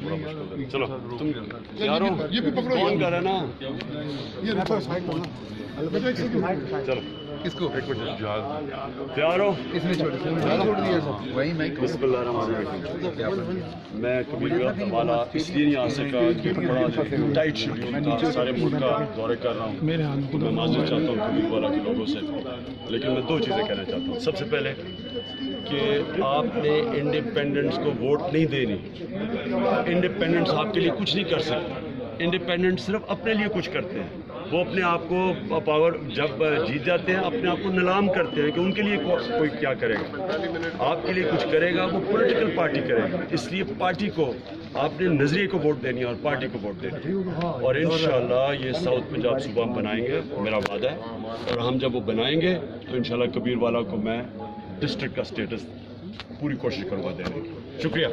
بڑا مشکل ہے. چلو تم یارو فون کر رہے نا. چلو کس کو تیار ہو؟ اس نے چھوڑ دیا سب وہی میں بسم اللہ الرحمن الرحیم. میں کبیر کا حوالہ اس لیے نہیں آ سکا کہ بڑا ٹائٹ شیڈیول تھا, سارے ملک کا دورے کر رہا ہوں. میں معذرت چاہتا ہوں کبیر والا کے لوگوں سے, لیکن میں دو چیزیں کہنا چاہتا ہوں. سب سے پہلے کہ آپ نے انڈیپینڈنٹس کو ووٹ نہیں دینی. انڈیپینڈنٹس آپ کے لیے کچھ نہیں کر سکتے. انڈیپینڈنٹ صرف اپنے لیے کچھ کرتے ہیں. وہ اپنے آپ کو پاور جب جیت جاتے ہیں اپنے آپ کو نیلام کرتے ہیں کہ ان کے لیے کوئی کیا کرے گا. آپ کے لیے کچھ کرے گا وہ پولیٹیکل پارٹی کرے گا. اس لیے پارٹی کو آپ نے نظریے کو ووٹ دینی ہے اور پارٹی کو ووٹ دینی ہے. اور انشاءاللہ یہ ساؤتھ پنجاب صوبہ ہم بنائیں گے, میرا وعدہ ہے. اور ہم جب وہ بنائیں گے تو انشاءاللہ کبیر والا کو میں ڈسٹرکٹ کا اسٹیٹس پوری کوشش کروا دینے کی. شکریہ.